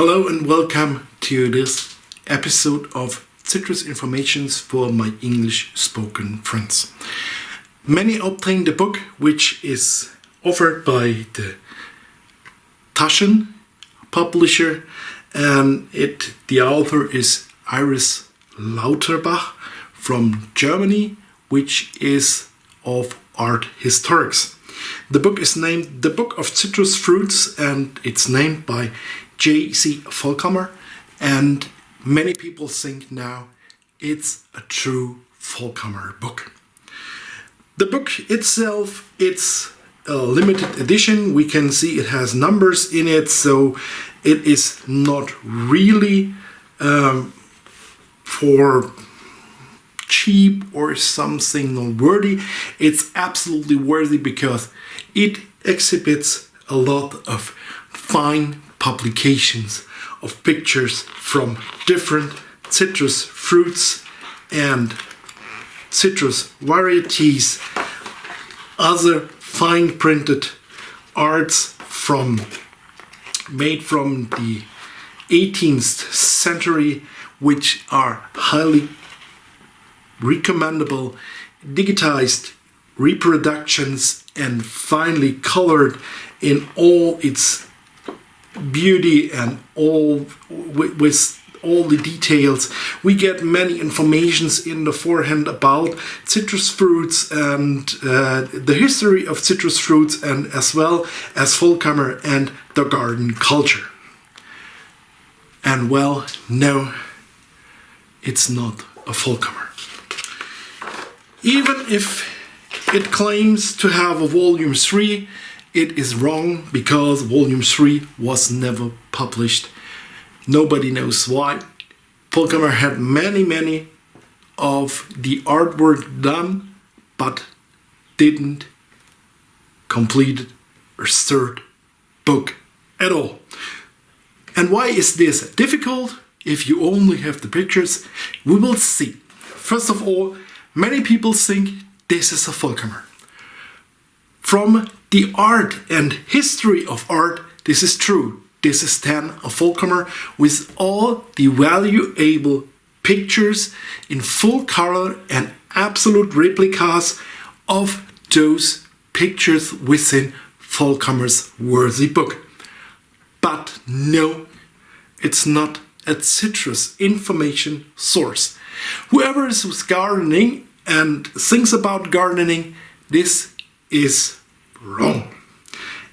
Hello and welcome to this episode of Citrus Informations for my English spoken friends. Many obtained the book, which is offered by the Taschen publisher, and the author is Iris Lauterbach from Germany, which is of art historics. The book is named The Book of Citrus Fruits, and it's named by J.C. Volkamer, and many people think now it's a true Volkamer book. The book itself, it's a limited edition. We can see it has numbers in it, so it is not really for cheap or something unworthy. It's absolutely worthy because it exhibits a lot of fine publications of pictures from different citrus fruits and citrus varieties, other fine printed arts made from the 18th century, which are highly recommendable, digitized reproductions and finely colored in all its beauty and with all the details. We get many informations in the forehand about citrus fruits and the history of citrus fruits, and as well as Volkamer and the garden culture. And well, no, it's not a Volkamer. Even if it claims to have a volume 3, it is wrong, because volume 3 was never published. Nobody knows why. Volkamer had many of the artwork done, but didn't complete a third book at all. And why is this difficult if you only have the pictures? We will see. First of all, many people think this is a Volkamer. From the art and history of art, this is true. This is then a Volkamer with all the valuable pictures in full color and absolute replicas of those pictures within Volkamer's worthy book. But no, it's not a citrus information source. Whoever is with gardening and thinks about gardening, this is wrong.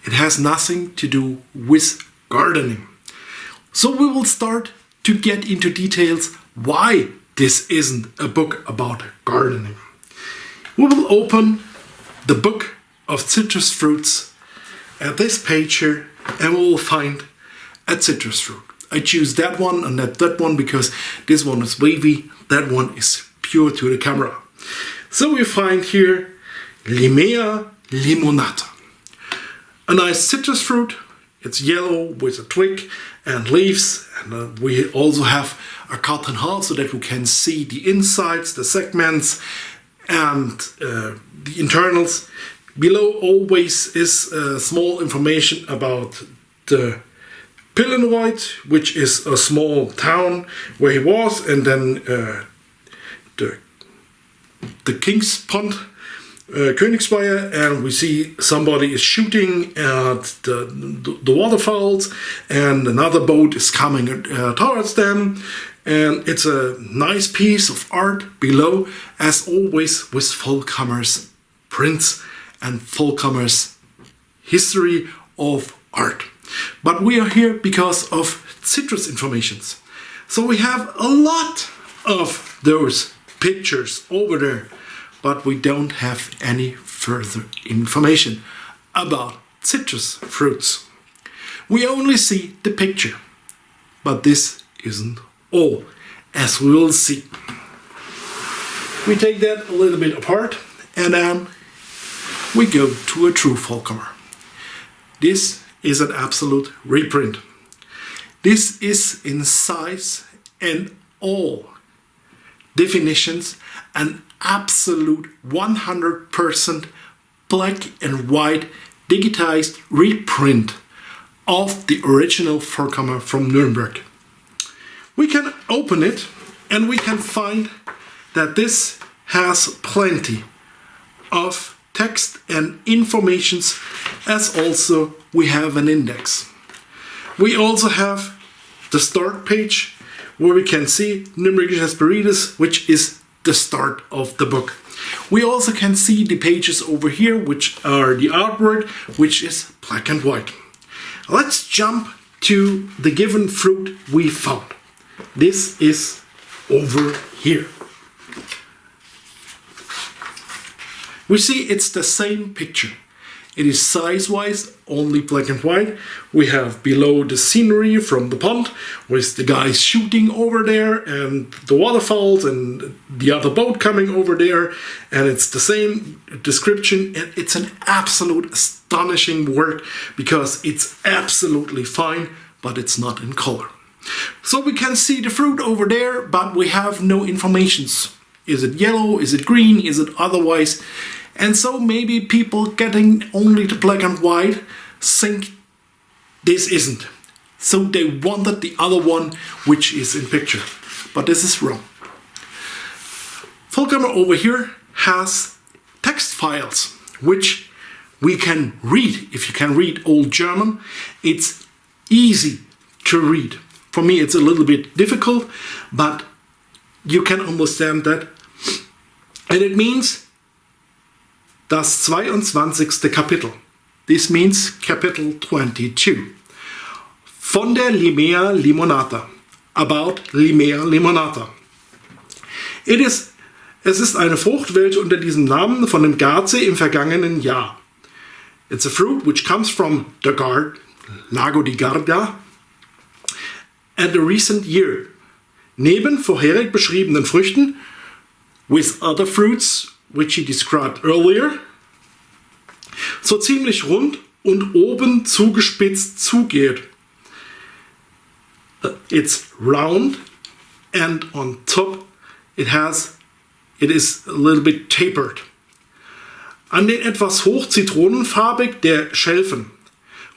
It has nothing to do with gardening. So we will start to get into details why this isn't a book about gardening. We will open the book of citrus fruits at this page here, and we will find a citrus fruit. I choose that one and not that one because this one is wavy, that one is pure to the camera. So we find here Limea limonata, a nice citrus fruit. It's yellow with a twig and leaves, and we also have a cut in half so that we can see the insides, the segments, and the internals. Below always is small information about the Pillenreuth, which is a small town where he was, and then the King's Pond, Königsweiher, and we see somebody is shooting at the waterfalls, and another boat is coming towards them, and it's a nice piece of art below, as always with Volkamer's prints and Volkamer's history of art. But we are here because of citrus informations. So we have a lot of those pictures over there, but we don't have any further information about citrus fruits. We only see the picture, but this isn't all, as we will see. We take that a little bit apart, and then we go to a true Volkamer. This is an absolute reprint. This is in size and all definitions an absolute 100% black and white digitized reprint of the original Volkamer from Nuremberg. We can open it and we can find that this has plenty of text and informations, as also we have an index. We also have the start page where we can see Nürnbergische Hesperides, which is the start of the book. We also can see the pages over here, which are the artwork, which is black and white. Let's jump to the given fruit we found. This is over here. We see it's the same picture. It is size-wise only black and white. We have below the scenery from the pond with the guys shooting over there and the waterfalls and the other boat coming over there. And it's the same description. And it's an absolute astonishing work because it's absolutely fine, but it's not in color. So we can see the fruit over there, but we have no informations. Is it yellow? Is it green? Is it otherwise? And so maybe people getting only the black and white think this isn't. So they wanted the other one, which is in picture. But this is wrong. Volkamer over here has text files, which we can read. If you can read Old German, it's easy to read. For me, it's a little bit difficult, but you can understand that. And it means das 22. Kapitel. This means Kapitel 22. Von der Limea limonata. About Limea limonata. Es ist eine Frucht, welche unter diesem Namen von dem Garze im vergangenen Jahr. It's a fruit which comes from the Lago di Garda, and the recent year. Neben vorherig beschriebenen Früchten, with other fruits, which he described earlier, so ziemlich rund und oben zugespitzt zugeht. It's round and on top it is a little bit tapered. An den etwas hoch zitronenfarbig der Schelfen.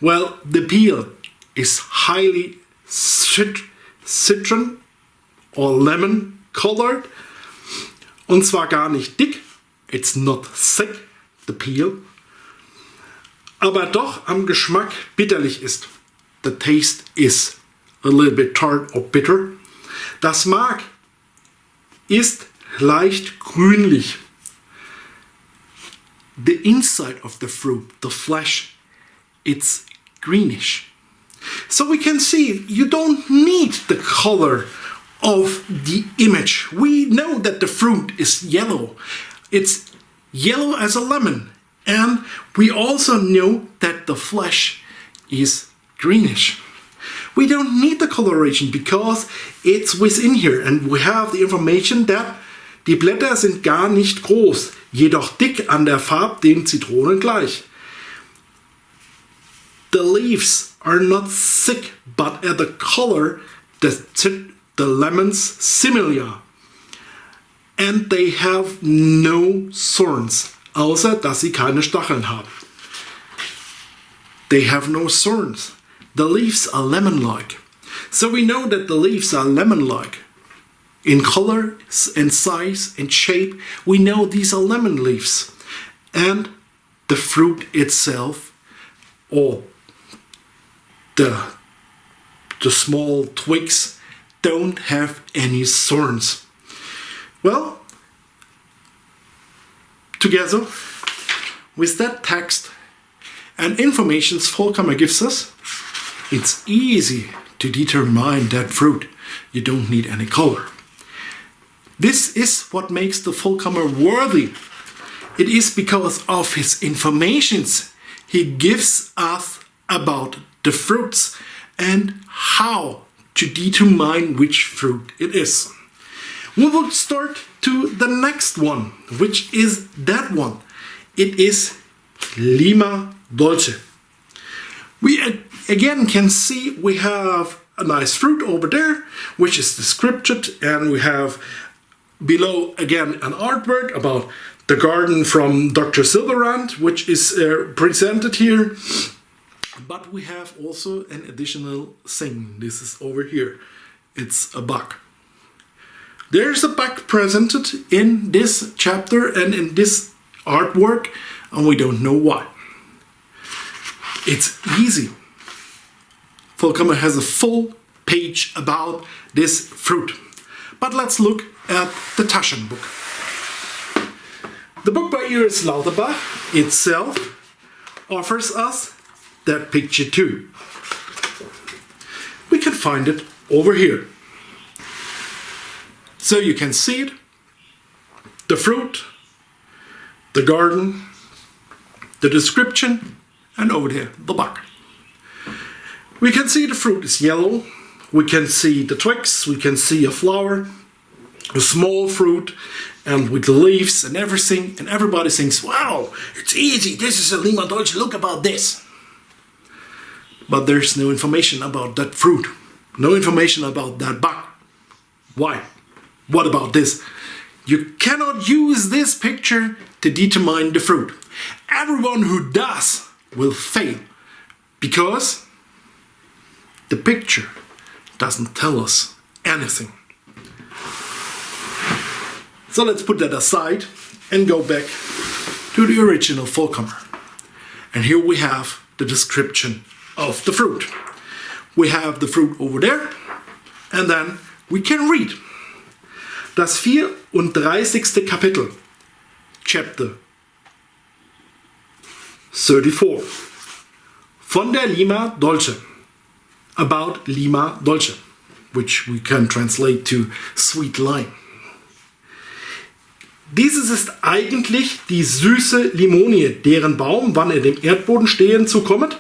Well, the peel is highly citron or lemon colored. Und zwar gar nicht dick. It's not thick, the peel. Aber doch am Geschmack bitterlich ist. The taste is a little bit tart or bitter. Das Mark ist leicht grünlich. The inside of the fruit, the flesh, it's greenish. So we can see you don't need the color of the image. We know that the fruit is yellow. It's yellow as a lemon. And we also know that the flesh is greenish. We don't need the coloration because it's within here. And we have the information that die Blätter sind gar nicht groß, jedoch dick an der Farbe den Zitronen gleich. The leaves are not thick, but at the color the lemons similar. And they have no thorns, außer dass sie keine Stacheln haben. They have no thorns. The leaves are lemon-like. So we know that the leaves are lemon-like. In color and size and shape, we know these are lemon leaves. And the fruit itself, or the small twigs, don't have any thorns. Well, together with that text and informations Volkamer gives us, it's easy to determine that fruit. You don't need any color. This is what makes the Volkamer worthy. It is because of his informations he gives us about the fruits and how to determine which fruit it is. We will start to the next one, which is that one. It is Lima Dolce. We again can see we have a nice fruit over there, which is described, and we have below again an artwork about the garden from Dr. Silberrand, which is presented here. But we have also an additional thing. This is over here. It's a bug. There's a bug presented in this chapter and in this artwork, and we don't know why. It's easy. Volkamer has a full page about this fruit. But let's look at the Taschen book. The book by Iris Lauterbach itself offers us that picture too. We can find it over here. So you can see it, the fruit, the garden, the description, and over there, the bug. We can see the fruit is yellow, we can see the twigs, we can see a flower, a small fruit, and with the leaves and everything, and everybody thinks, wow, it's easy, this is a Lima Dolce, look about this. But there's no information about that fruit, no information about that bug. Why? What about this? You cannot use this picture to determine the fruit. Everyone who does will fail, because the picture doesn't tell us anything. So let's put that aside and go back to the original Volkamer. And here we have the description of the fruit. We have the fruit over there, and then we can read. Das 34. Kapitel, Chapter 34, von der Lima Dolce, about Lima Dolce, which we can translate to sweet lime. Dieses ist eigentlich die süße Limonie, deren Baum, wann er dem Erdboden stehen zukommt.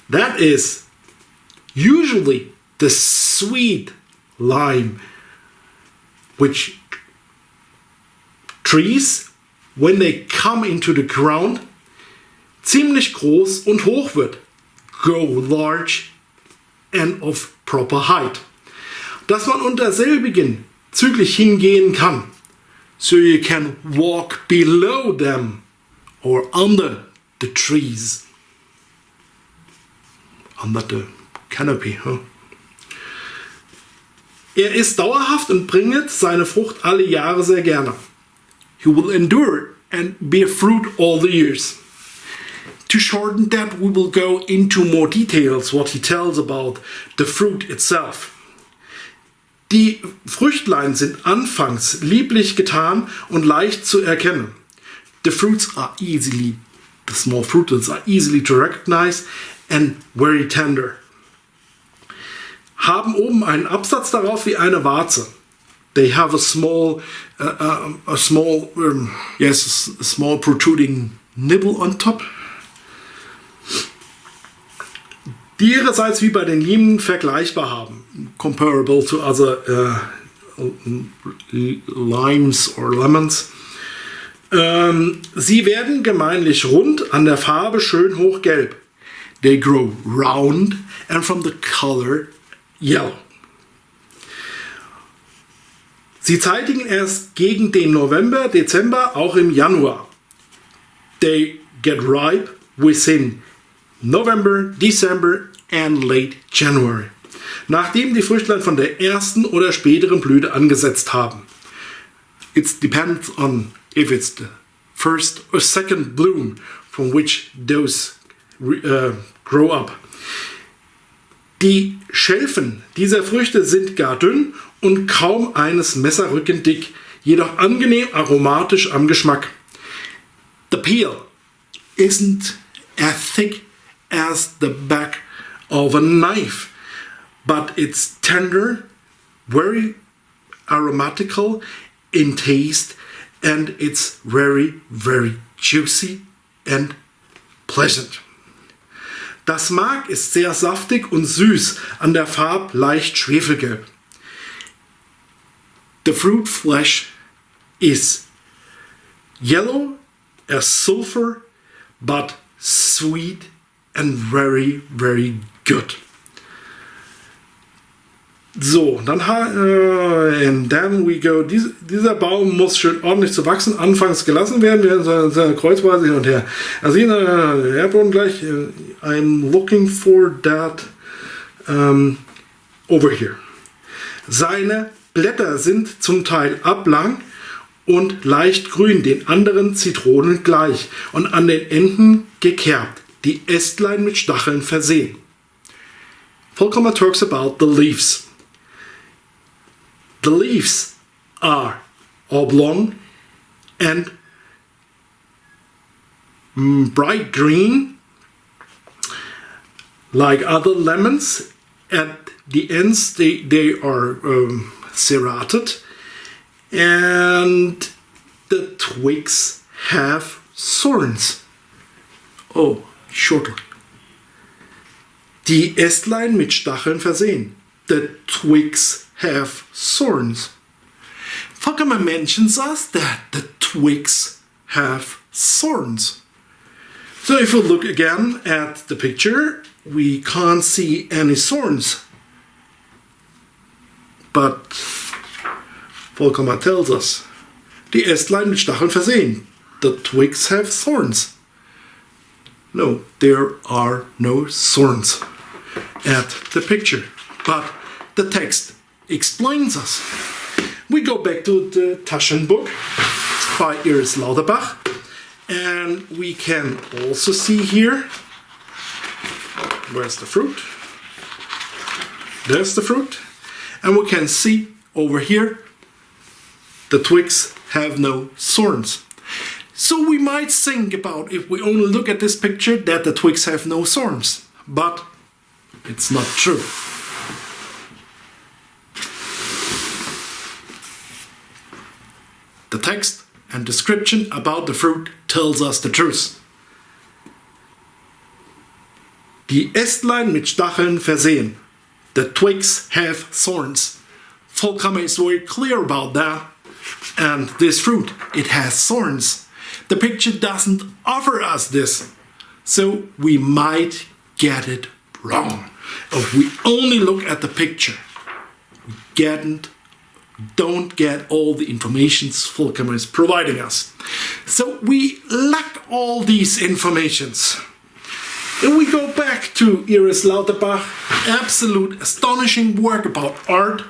That is usually the sweet lime, which trees, when they come into the ground, ziemlich groß und hoch wird, grow large and of proper height. Dass man unter selbigen zügig hingehen kann, so you can walk below them or under the trees, under the canopy. Er ist dauerhaft und bringt seine Frucht alle Jahre sehr gerne. He will endure and bear fruit all the years. To shorten that, we will go into more details what he tells about the fruit itself. Die Früchtlein sind anfangs lieblich getan und leicht zu erkennen. The small fruits are easily to recognize and very tender. Haben oben einen Absatz darauf wie eine Warze. They have a small protruding nibble on top. Die ihrerseits wie bei den Limen vergleichbar haben. Comparable to other limes or lemons. Sie werden gemeinlich rund, an der Farbe schön hochgelb. They grow round and from the color yellow. Sie zeitigen erst gegen den November, Dezember, auch im Januar. They get ripe within November, December and late January. Nachdem die Früchtlein von der ersten oder späteren Blüte angesetzt haben. It depends on if it's the first or second bloom from which those grow up. Die Schelfen dieser Früchte sind gar dünn und kaum eines Messerrücken dick, jedoch angenehm aromatisch am Geschmack. The peel isn't as thick as the back of a knife, but it's tender, very aromatical in taste, and it's very, very juicy and pleasant. Das Mark ist sehr saftig und süß, an der Farbe leicht schwefelgelb. The fruit flesh is yellow as sulfur, but sweet and very, very good. So, dann and then we go, dieser Baum muss schön ordentlich zu wachsen, anfangs gelassen werden, wir kreuzweise hin und her. Also hier der Erdboden gleich, I'm looking for that over here. Seine Blätter sind zum Teil ablang und leicht grün, den anderen Zitronen gleich und an den Enden gekerbt, die Ästlein mit Stacheln versehen. Volkamer talks about the leaves. The leaves are oblong and bright green, like other lemons. At the ends, they are serrated, and the twigs have thorns. Oh, shorter. Die Ästlein mit Stacheln versehen. The twigs have thorns. Volkamer mentions us that the twigs have thorns. So if we look again at the picture, we can't see any thorns. But Volkamer tells us, die Ästlein mit Stacheln versehen. The twigs have thorns. No, there are no thorns at the picture. But the text explains us. We go back to the Taschen book by Iris Lauterbach, and we can also see here, where's the fruit? There's the fruit, and we can see over here the twigs have no thorns. So we might think about, if we only look at this picture, that the twigs have no thorns, but it's not true. The text and description about the fruit tells us the truth. Die Ästlein mit Stacheln versehen. The twigs have thorns. Volkamer is very clear about that. And this fruit, it has thorns. The picture doesn't offer us this. So we might get it wrong. If we only look at the picture, we don't get all the information Volkamer is providing us. So we lack all these informations. If we go back to Iris Lauterbach, absolute astonishing work about art,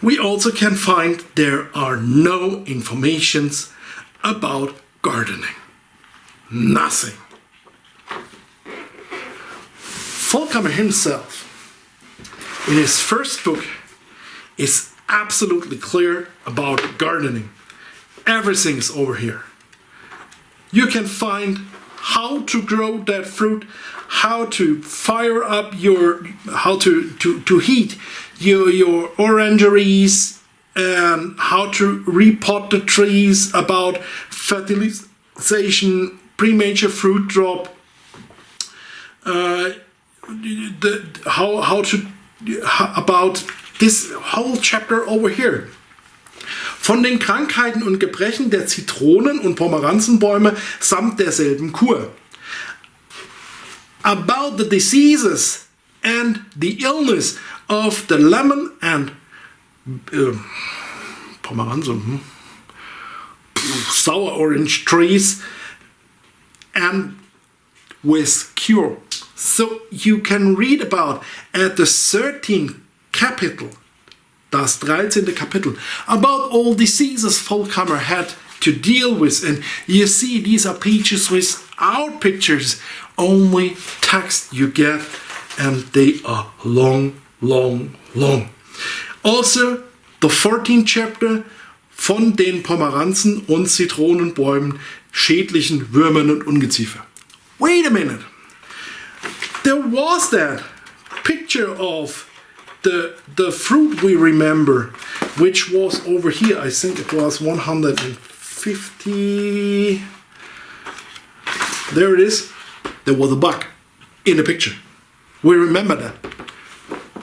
we also can find there are no informations about gardening. Nothing. Volkamer himself, in his first book, is absolutely clear about gardening. Everything is over here. You can find how to grow that fruit, how to fire up how to heat your orangeries, and how to repot the trees, about fertilization, premature fruit drop, about this whole chapter over here. Von den Krankheiten und Gebrechen der Zitronen- und Pomeranzenbäume samt derselben Kur. About the diseases and the illness of the lemon and sour orange trees, and with cure. So you can read about at the 13th Kapitel, das 13. Kapitel, about all diseases Volkamer had to deal with. And you see, these are pages without pictures, only text you get, and they are long, long, long. Also, the 14th chapter, von den Pomeranzen- und Zitronenbäumen, schädlichen Würmern und Ungeziefer. Wait a minute. There was that picture of the fruit we remember, which was over here. I think it was 150. There it is. There was a bug in the picture. We remember that.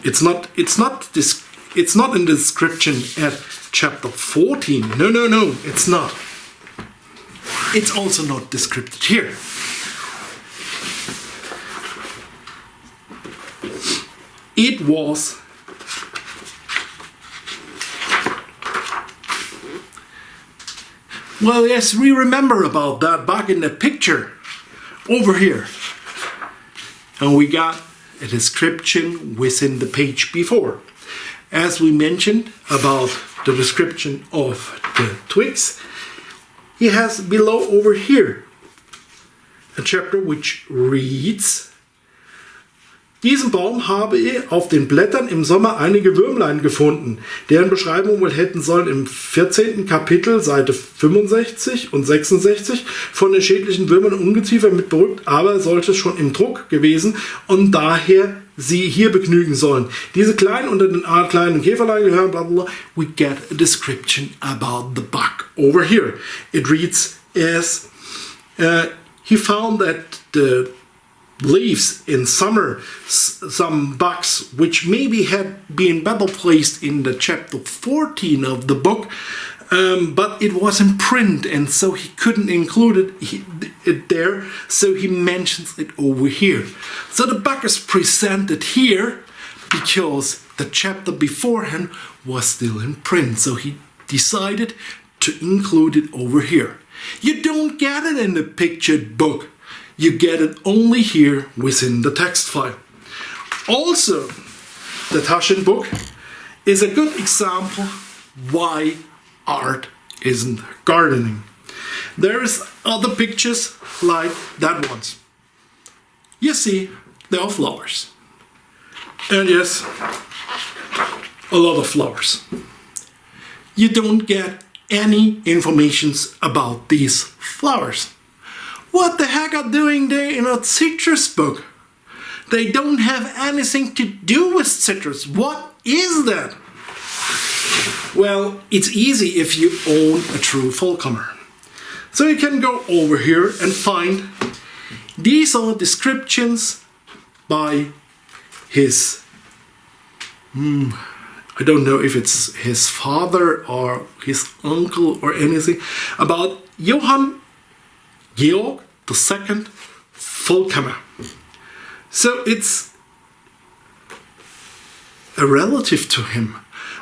It's not in the description at chapter 14. No, it's not. It's also not described here. It was Well, yes, we remember about that back in the picture over here. And we got a description within the page before. As we mentioned about the description of the twigs, he has below over here a chapter which reads: Diesen Baum habe ich auf den Blättern im Sommer einige Würmlein gefunden, deren Beschreibung wohl hätten sollen im 14. Kapitel, Seite 65 und 66, von den schädlichen Würmern und Ungeziefer mit berückt, aber solches schon im Druck gewesen und daher sie hier begnügen sollen. Diese kleinen unter den kleinen Käferlein gehören, blah, blah, blah. We get a description about the bug over here. It reads as, he found that the leaves in summer, some bugs which maybe had been better placed in the chapter 14 of the book, but it was in print and so he couldn't include it there, so he mentions it over here. So the bug is presented here because the chapter beforehand was still in print, so he decided to include it over here. You don't get it in the pictured book. You get it only here within the text file. Also, the Taschen book is a good example why art isn't gardening. There's other pictures like that ones. You see, there are flowers. And yes, a lot of flowers. You don't get any informations about these flowers. What the heck are doing there in a citrus book? They don't have anything to do with citrus. What is that? Well, it's easy if you own a true Volkamer. So you can go over here and find these are descriptions by his, I don't know if it's his father or his uncle or anything, about Johann Georg II Volkamer. So it's a relative to him,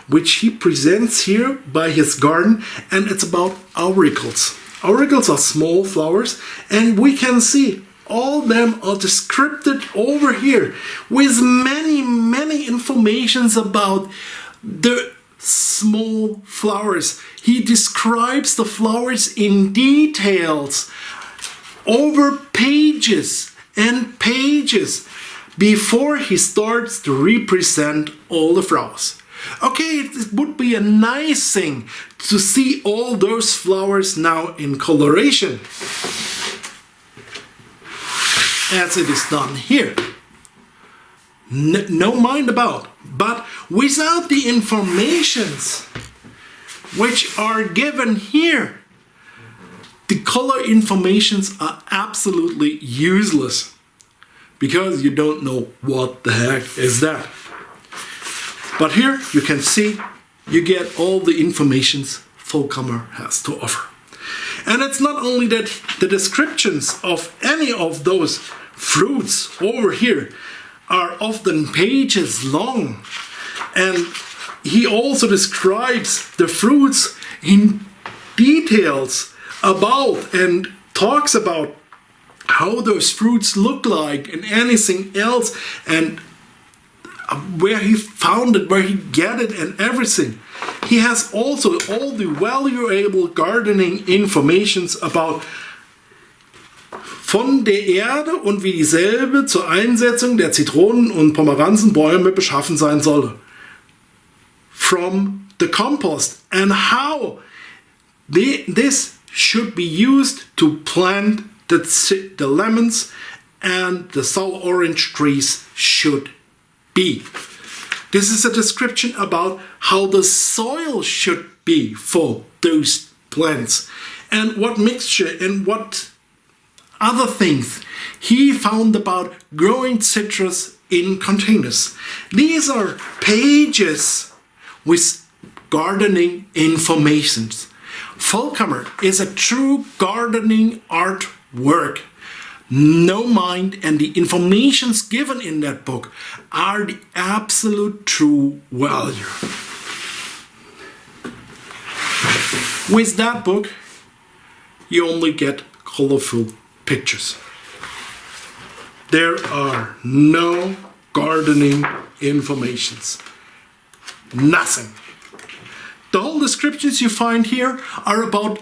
which he presents here by his garden, and it's about auricles. Auricles are small flowers, and we can see all them are described over here with many informations about the small flowers. He describes the flowers in details over pages and pages before he starts to represent all the flowers. Okay, it would be a nice thing to see all those flowers now in coloration, as it is done here. No mind about, but without the informations which are given here, the color informations are absolutely useless because you don't know what the heck is that. But here you can see you get all the informations Volkamer has to offer. And it's not only that the descriptions of any of those fruits over here are often pages long, and he also describes the fruits in details about and talks about how those fruits look like and anything else, and where he found it, where he get it, and everything. He has also all the valuable gardening informations about von der Erde und wie dieselbe zur Einsetzung der Zitronen- und Pomeranzenbäume beschaffen sein solle. From the compost and how this should be used to plant the lemons and the sour orange trees should be. This is a description about how the soil should be for those plants and what mixture and what other things he found about growing citrus in containers. These are pages with gardening informations. Volkamer is a true gardening artwork. No mind, and the informations given in that book are the absolute true value. With that book, you only get colorful pictures. There are no gardening informations. Nothing. The whole descriptions you find here are about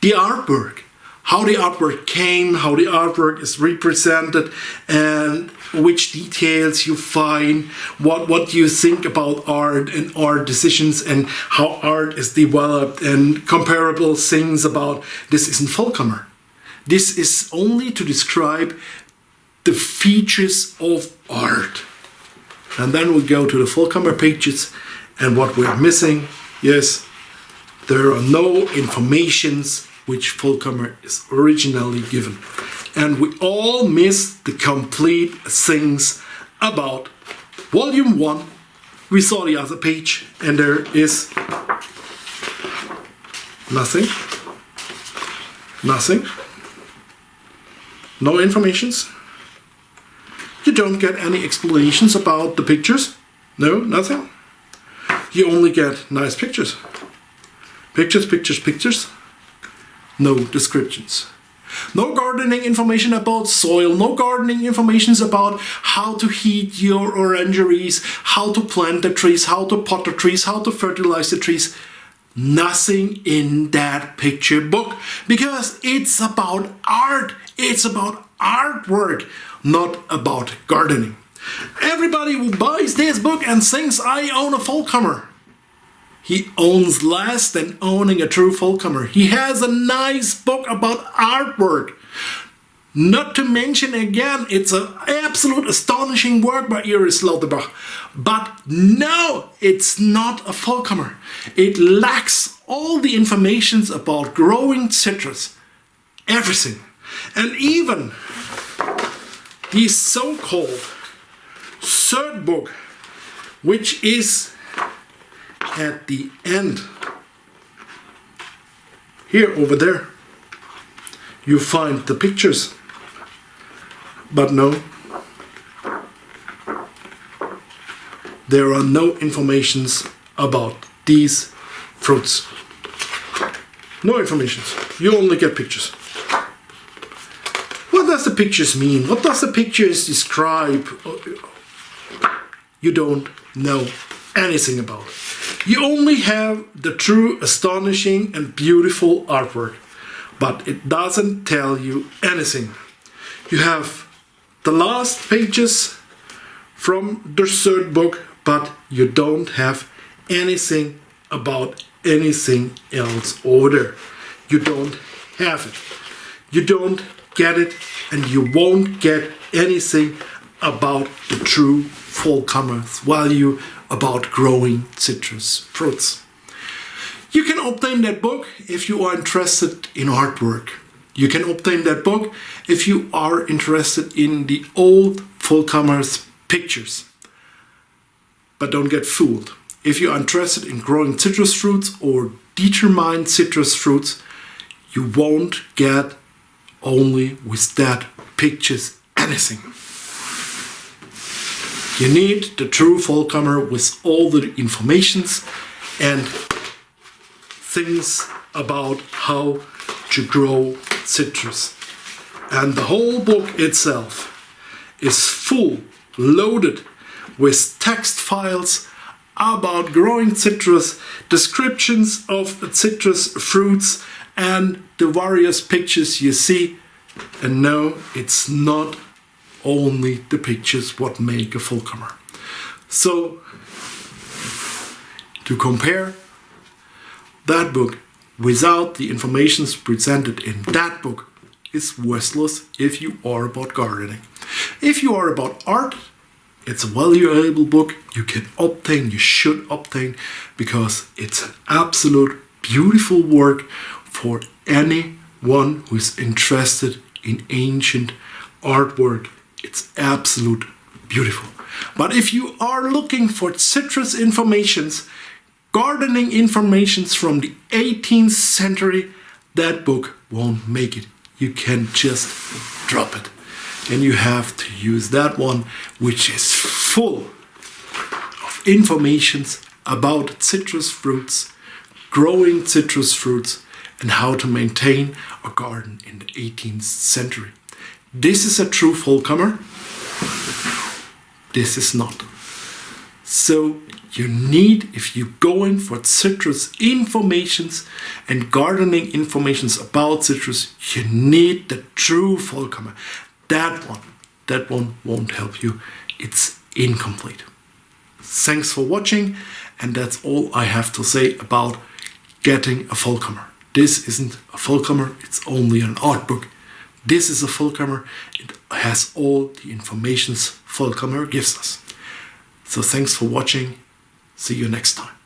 the artwork. How the artwork came, how the artwork is represented, and which details you find, what you think about art and art decisions and how art is developed and comparable things about. This isn't Volkamer. This is only to describe the features of art. And then we go to the Volkamer pages, and what we're missing, yes, there are no informations which Volkamer is originally given. And we all miss the complete things about volume 1. We saw the other page and there is nothing. Nothing. No informations. You don't get any explanations about the pictures. No, nothing. You only get nice pictures. Pictures, pictures, pictures. No descriptions. No gardening information about soil, no gardening information about how to heat your orangeries, how to plant the trees, how to pot the trees, how to fertilize the trees. Nothing in that picture book, because it's about art, it's about artwork, not about gardening. Everybody who buys this book and thinks I own a Volkamer, he owns less than owning a true Volkamer. He has a nice book about artwork. Not to mention again, it's an absolute astonishing work by Iris Lauterbach. But no, it's not a Volkamer. It lacks all the information about growing citrus. Everything. And even the so-called third book, which is at the end, here over there, you find the pictures, but no, there are no informations about these fruits. No informations. You only get pictures. What does the pictures mean? What does the pictures describe? You don't know anything about it. You only have the true astonishing and beautiful artwork, but it doesn't tell you anything. You have the last pages from the third book, but you don't have anything about anything else over there. You don't have it. You don't get it, and you won't get anything about the true Volkamer's value about growing citrus fruits. You can obtain that book if you are interested in artwork. You can obtain that book if you are interested in the old Volkamer's pictures. But don't get fooled. If you are interested in growing citrus fruits or determined citrus fruits, you won't get only with that pictures anything. You need the true Volkamer with all the informations and things about how to grow citrus. And the whole book itself is full, loaded with text files about growing citrus, descriptions of citrus fruits, and the various pictures you see. And no, it's not only the pictures what make a Volkamer. So, to compare that book without the information presented in that book is worthless if you are about gardening. If you are about art, it's a valuable book you can obtain, you should obtain, because it's an absolute beautiful work for anyone who is interested in ancient artwork. It's absolute beautiful. But if you are looking for citrus informations, gardening informations from the 18th century, that book won't make it. You can just drop it. And you have to use that one, which is full of informations about citrus fruits, growing citrus fruits, and how to maintain a garden in the 18th century. This is a true Volkamer. This is not. So you need, if you go in for citrus informations and gardening informations about citrus, you need the true Volkamer. That one won't help you. It's incomplete. Thanks for watching, and that's all I have to say about getting a Volkamer. This isn't a Volkamer, it's only an art book. This is a Volkamer. It has all the informations Volkamer gives us. So thanks for watching. See you next time.